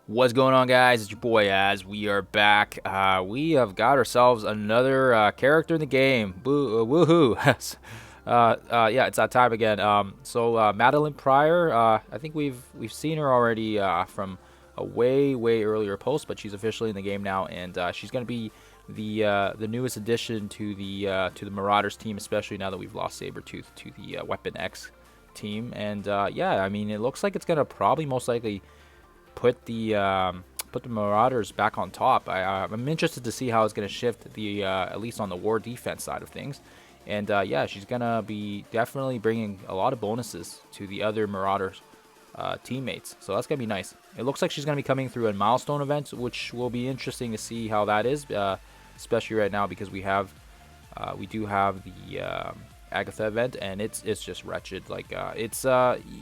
What's going on, guys? It's your boy Az. We are back. We have got ourselves another character in the game. Woohoo! Yeah, it's that time again. Madelyne Pryor. I think we've seen her already from a way earlier post, but she's officially in the game now, and she's gonna be the newest addition to the Marauders team, especially now that we've lost Sabretooth to the Weapon X team. And yeah, I mean, it looks like it's gonna probably most likely put the Marauders back on top. I'm interested to see how it's going to shift the at least on the war defense side of things. And yeah, she's going to be definitely bringing a lot of bonuses to the other Marauders teammates. So that's going to be nice. It looks like she's going to be coming through a milestone event, which will be interesting to see how that is, especially right now because we do have the Agatha event, and it's just wretched. Like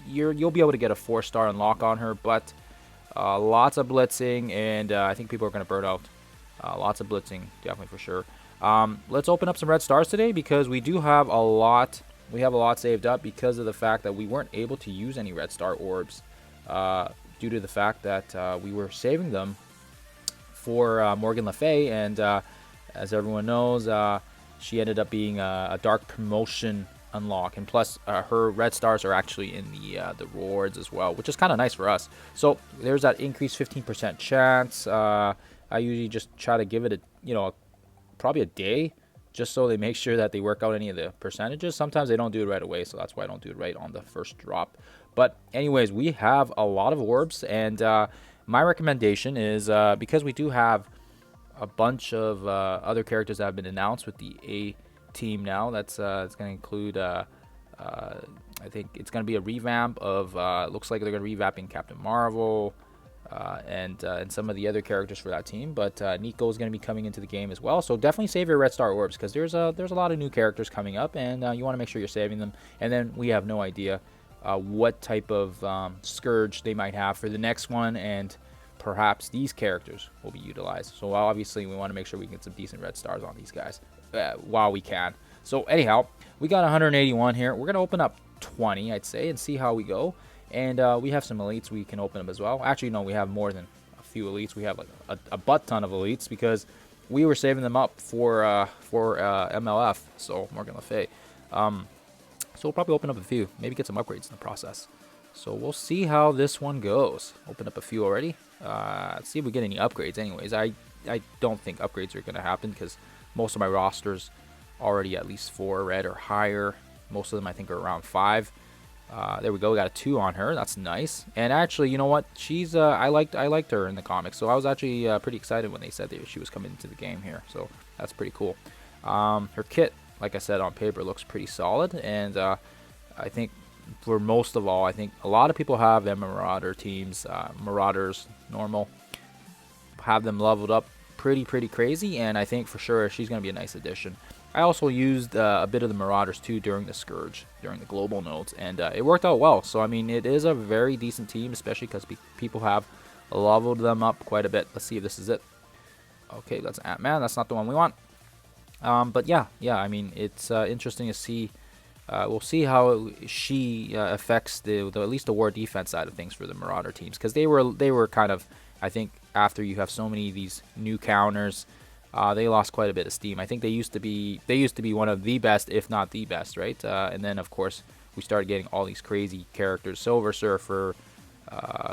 you'll be able to get a 4-star unlock on her, but lots of blitzing, and I think people are going to burn out. Lots of blitzing, definitely for sure. Let's open up some red stars today because we do have a lot. We have a lot saved up because of the fact that we weren't able to use any red star orbs due to the fact that we were saving them for Morgan Le Fay, and as everyone knows, she ended up being a dark promotion unlock, and plus her red stars are actually in the rewards as well, which is kind of nice for us. So there's that increased 15% chance. I usually just try to give it probably a day, just so they make sure that they work out any of the percentages. Sometimes they don't do it right away, so that's why I don't do it right on the first drop. But anyways, we have a lot of orbs, and my recommendation is because we do have a bunch of other characters that have been announced with the A team now. That's it's going to include I think it's going to be a revamp of looks like they're going to revamping Captain Marvel and some of the other characters for that team, but Nico is going to be coming into the game as well. So definitely save your red star orbs because there's a lot of new characters coming up, and you want to make sure you're saving them. And then we have no idea what type of scourge they might have for the next one, and perhaps these characters will be utilized. So obviously we want to make sure we get some decent red stars on these guys while we can. So anyhow, we got 181 here. We're gonna open up 20, I'd say, and see how we go. And we have some elites we can open up as well. Actually, no, we have more than a few elites. We have like a butt ton of elites because we were saving them up for MLF, so Morgan Le Fay. So we'll probably open up a few, maybe get some upgrades in the process. So we'll see how this one goes. Open up a few already. Let's see if we get any upgrades. Anyways, I don't think upgrades are gonna happen because most of my rosters already at least 4 red or higher. Most of them I think are around 5. There we go. We got a 2 on her. That's nice. And actually, you know what? She's I liked her in the comics, so I was actually pretty excited when they said that she was coming into the game here. So that's pretty cool. Her kit, like I said, on paper looks pretty solid, and I think for most of all, I think a lot of people have them Marauder teams, Marauders normal, have them leveled up pretty crazy, and I think for sure she's going to be a nice addition. I also used a bit of the Marauders too during the Scourge, during the global nodes, and it worked out well. So I mean, it is a very decent team, especially because people have leveled them up quite a bit. Let's see if this is it. Okay, that's Ant-Man. That's not the one we want. But yeah, I mean, it's interesting to see. We'll see how she affects the at least the war defense side of things for the Marauder teams, because they were kind of, I think, after you have so many of these new counters, they lost quite a bit of steam. I think they used to be one of the best, if not the best, right? And then of course we started getting all these crazy characters. Silver Surfer.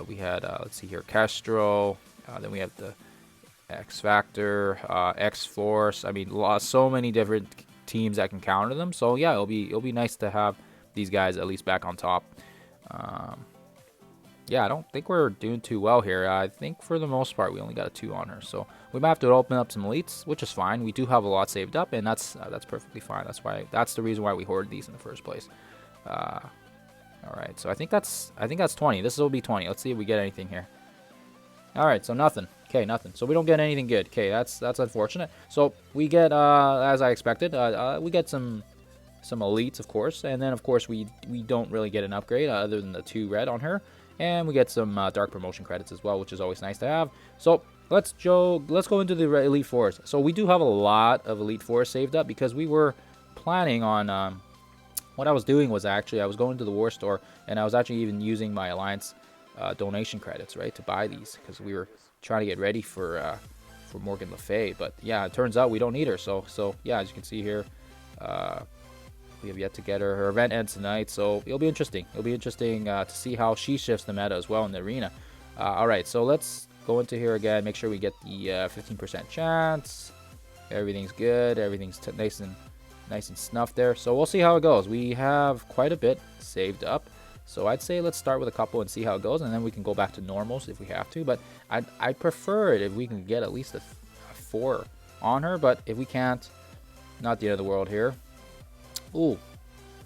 We had let's see here, Kestrel. Then we have the X Factor, X Force. I mean, so many different teams that can counter them. So yeah, it'll be nice to have these guys at least back on top. Yeah, I don't think we're doing too well here. I think for the most part we only got a 2 on her, so we might have to open up some elites, which is fine. We do have a lot saved up, and that's perfectly fine. That's the reason why we hoard these in the first place. All right, so I think that's 20. This will be 20. Let's see if we get anything here. All right, so nothing. Okay, nothing. So we don't get anything good. Okay, that's unfortunate. So we get, as I expected, we get some elites, of course, and then of course we don't really get an upgrade other than the 2 red on her, and we get some dark promotion credits as well, which is always nice to have. So let's go into the Elite Fours. So we do have a lot of Elite Fours saved up because we were planning on. What I was doing was actually I was going to the War Store, and I was actually even using my Alliance donation credits, right, to buy these, because we were trying to get ready for Morgan Le Fay. But yeah, it turns out we don't need her. So yeah, as you can see here, we have yet to get her. Her event ends tonight, so it'll be interesting. It'll be interesting to see how she shifts the meta as well in the arena. All right, so let's go into here again. Make sure we get the 15% chance. Everything's good. Everything's nice and snuffed there. So we'll see how it goes. We have quite a bit saved up. So I'd say let's start with a couple and see how it goes, and then we can go back to normals if we have to. But I'd prefer it if we can get at least a 4 on her. But if we can't, not the end of the world here. Ooh,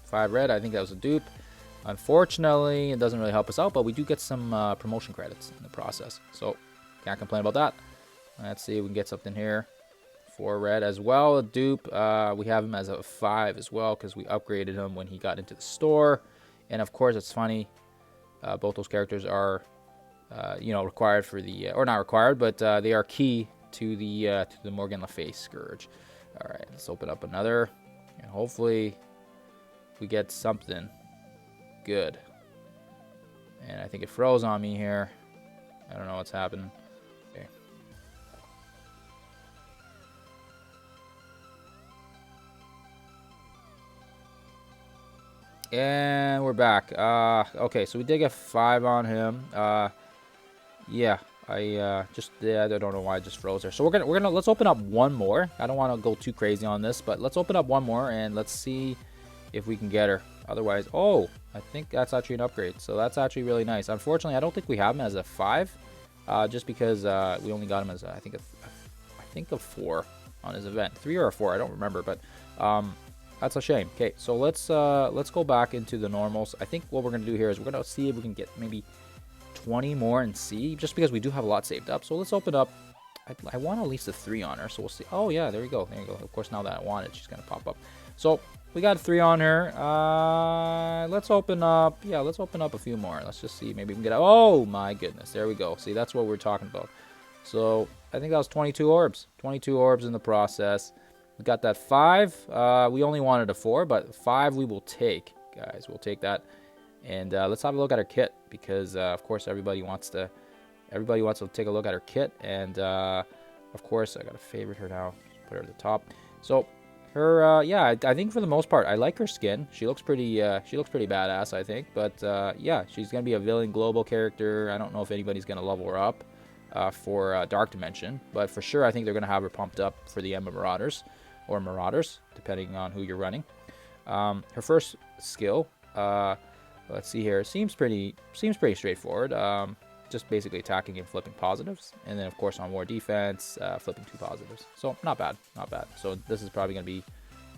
5 red. I think that was a dupe. Unfortunately, it doesn't really help us out, but we do get some promotion credits in the process. So can't complain about that. Let's see if we can get something here. 4 red as well. A dupe. We have him as a 5 as well because we upgraded him when he got into the store. And of course, it's funny. Both those characters are, required for the, or not required, but they are key to the Morgan Le Fay Scourge. All right, let's open up another, and hopefully we get something good. And I think it froze on me here. I don't know what's happening. Okay. And we're back. Okay, so we did get 5 on him. Yeah, I don't know why I just froze there. So we're gonna let's open up one more. I don't want to go too crazy on this, but let's open up one more and let's see if we can get her. Otherwise, oh, I think that's actually an upgrade. So that's actually really nice. Unfortunately, I don't think we have him as a 5, just because we only got him as I think a 4 on his event, 3 or a 4. I don't remember, but that's a shame. Okay, so let's go back into the normals. I think what we're gonna do here is we're gonna see if we can get maybe 20 more and see, just because we do have a lot saved up. So let's open up. I want at least a 3 on her, so we'll see. Oh yeah, there we go. There you go. Of course, now that I want it, she's gonna pop up. So we got a 3 on her. Let's open up. Yeah, let's open up a few more. Let's just see. Maybe we can get. Oh my goodness, there we go. See, that's what we're talking about. So I think that was 22 orbs. 22 orbs in the process. We got that 5. We only wanted a 4, but 5 we will take, guys. We'll take that. And let's have a look at her kit, because of course everybody wants to take a look at her kit. And of course I gotta favorite her now. Put her at the top. So her, yeah, I think for the most part I like her skin. She looks pretty badass, I think. But yeah, she's gonna be a villain global character. I don't know if anybody's gonna level her up for Dark Dimension, but for sure I think they're gonna have her pumped up for the Ember Marauders. Or Marauders, depending on who you're running. Her first skill, let's see here, seems pretty straightforward. Just basically attacking and flipping positives, and then of course on war defense, flipping 2 positives. So not bad. So this is probably gonna be,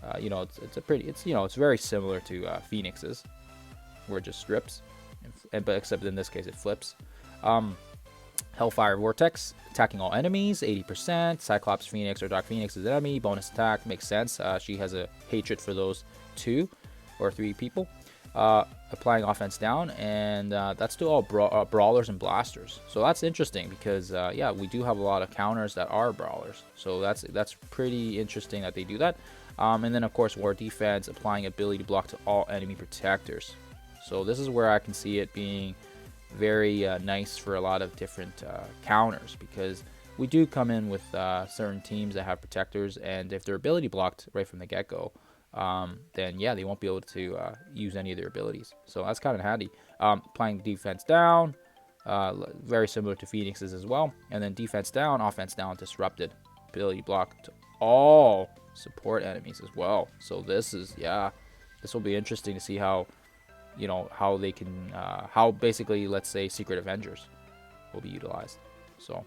it's very similar to Phoenix's, where it just strips, but except in this case it flips. Hellfire Vortex, attacking all enemies, 80%. Cyclops Phoenix or Dark Phoenix is an enemy, bonus attack, makes sense. She has a hatred for those 2 or 3 people. Applying offense down, and that's to all brawlers and blasters. So that's interesting because, yeah, we do have a lot of counters that are brawlers. So that's pretty interesting that they do that. And then, of course, war defense, applying ability block to all enemy protectors. So this is where I can see it being very nice for a lot of different counters, because we do come in with certain teams that have protectors, and if their ability blocked right from the get-go, then yeah, they won't be able to use any of their abilities. So that's kind of handy. Applying defense down, very similar to Phoenix's as well, and then defense down, offense down, disrupted, ability block to all support enemies as well. So this will be interesting to see how, how they can, how basically, let's say, Secret Avengers will be utilized. So,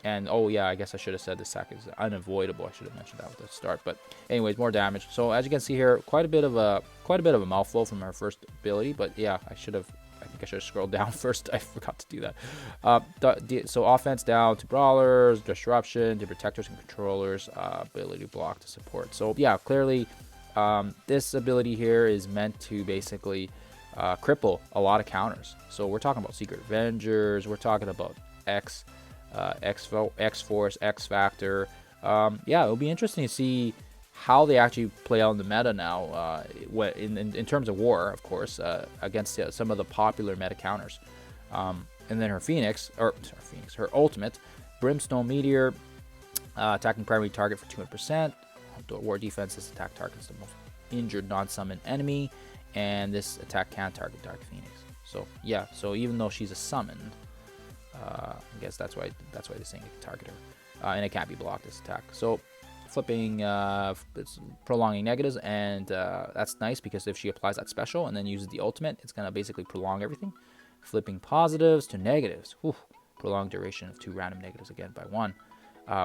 and oh yeah, I guess I should have said the sack is unavoidable. I should have mentioned that at the start. But anyways, more damage. So as you can see here, quite a bit of a mouthful from her first ability. But yeah, I think I should have scrolled down first. I forgot to do that. So offense down to brawlers, disruption to protectors and controllers, ability block to support. So yeah, clearly. This ability here is meant to basically cripple a lot of counters. So we're talking about Secret Avengers, we're talking about X-Force, X-Factor. Yeah, it'll be interesting to see how they actually play out in the meta now, in terms of war, of course, against some of the popular meta counters. And then her her ultimate, Brimstone Meteor, attacking primary target for 200%. War defense, this attack targets the most injured non-summon enemy, and this attack can target Dark Phoenix. So yeah, so even though she's a summoned, I guess that's why they're saying it can target her, and it can't be blocked, this attack. So flipping, it's prolonging negatives, and that's nice because if she applies that special and then uses the ultimate, it's gonna basically prolong everything. Flipping positives to negatives, prolonged duration of 2 random negatives again by 1.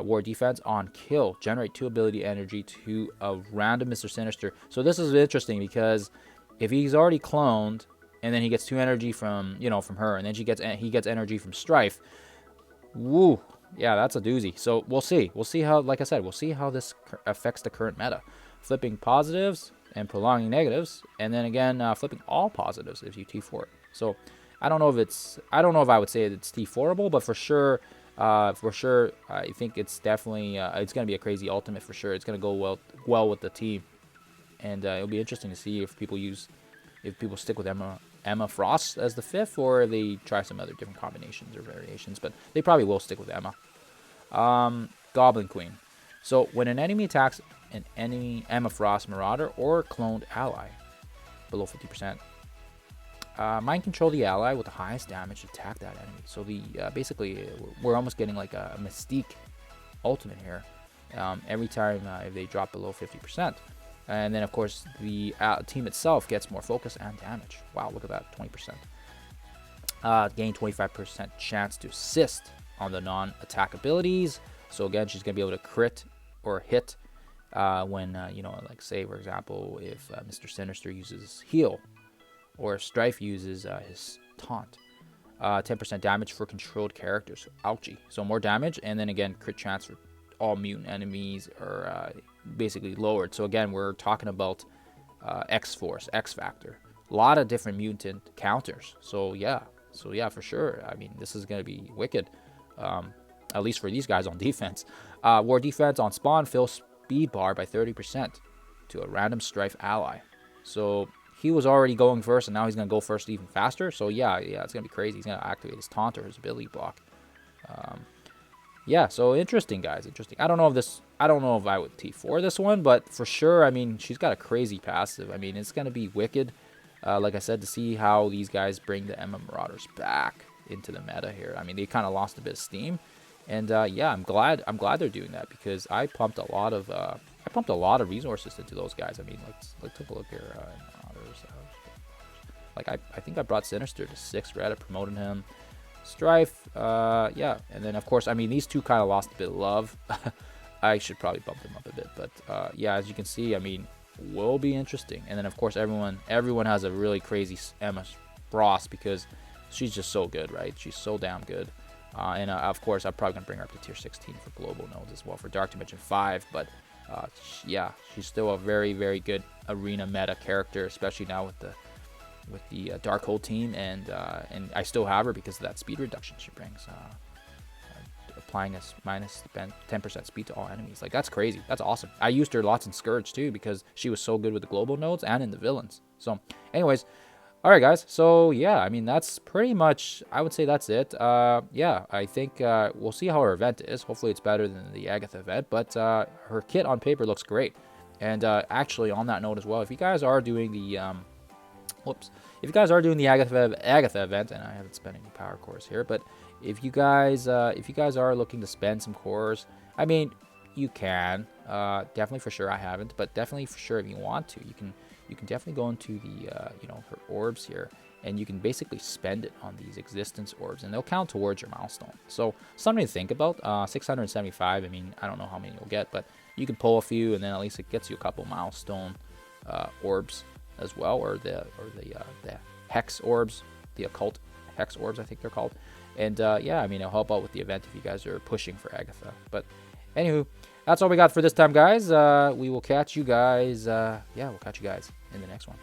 War defense on kill, generate 2 ability energy to a random Mr. Sinister. So this is interesting because if he's already cloned and then he gets 2 energy from her, and then he gets energy from Strife, woo, yeah, that's a doozy. So we'll see how, like I said, we'll see how this affects the current meta. Flipping positives and prolonging negatives, and then again flipping all positives if you T4 it. So I don't know if I would say it's T4able, but for sure, I think it's definitely it's gonna be a crazy ultimate for sure. It's gonna go well with the team, and it'll be interesting to see if people stick with Emma Frost as the 5th, or they try some other different combinations or variations. But they probably will stick with Emma. Goblin Queen. So when an enemy attacks an enemy Emma Frost Marauder or cloned ally below 50%. Mind control the ally with the highest damage to attack that enemy. So the basically we're almost getting like a Mystique ultimate here. Every time if they drop below 50%, and then of course the team itself gets more focus and damage. Wow, look at that, 20%. Gain 25% chance to assist on the non-attack abilities. So again, she's gonna be able to crit or hit when like say for example if Mr. Sinister uses heal, or Strife uses his taunt. 10% damage for controlled characters. Ouchie. So more damage, and then again, crit chance for all mutant enemies are basically lowered. So again, we're talking about X-Force, X-Factor. A lot of different mutant counters. So yeah, for sure. I mean, this is going to be wicked. At least for these guys on defense. War defense on spawn, fill speed bar by 30% to a random Strife ally. So he was already going first, and now he's going to go first even faster. So yeah, it's going to be crazy. He's going to activate his taunt or his ability block. Yeah, so interesting, guys. Interesting. I don't know if I would T4 this one, but for sure, I mean, she's got a crazy passive. I mean, it's going to be wicked, like I said, to see how these guys bring the Emma Marauders back into the meta here. I mean, they kind of lost a bit of steam, and yeah, I'm glad they're doing that, because I pumped a lot of resources into those guys. I mean, let's take a look here. Like I think I brought Sinister to 6 red. I promoted him. Strife, yeah, and then of course, I mean, these two kind of lost a bit of love. I should probably bump them up a bit, but yeah, as you can see, I mean, will be interesting. And then of course, everyone has a really crazy Emma Frost, because she's just so good, right? She's so damn good. And of course, I'm probably gonna bring her up to tier 16 for global nodes as well for Dark Dimension 5. But yeah, she's still a very, very good arena meta character, especially now with the Darkhold team, and I still have her because of that speed reduction she brings, applying a minus 10% speed to all enemies. Like, that's crazy. That's awesome. I used her lots in Scourge too, because she was so good with the global nodes and in the villains. So anyways, all right guys, so yeah, I mean, that's pretty much, I would say that's it. Yeah, I think we'll see how her event is. Hopefully it's better than the Agatha event, but her kit on paper looks great. And actually, on that note as well, if you guys are doing the if you guys are doing the Agatha event, and I haven't spent any power cores here, but if you guys are looking to spend some cores, I mean, you can. Definitely for sure, I haven't, but definitely for sure, if you want to, you can definitely go into the her orbs here, and you can basically spend it on these existence orbs, and they'll count towards your milestone. So something to think about. 675. I mean, I don't know how many you'll get, but you can pull a few, and then at least it gets you a couple milestone orbs as well, or the hex orbs, the occult hex orbs, I think they're called. And yeah, I mean, it'll help out with the event if you guys are pushing for Agatha. But anywho, that's all we got for this time, guys. We will catch you guys. Yeah, we'll catch you guys in the next one.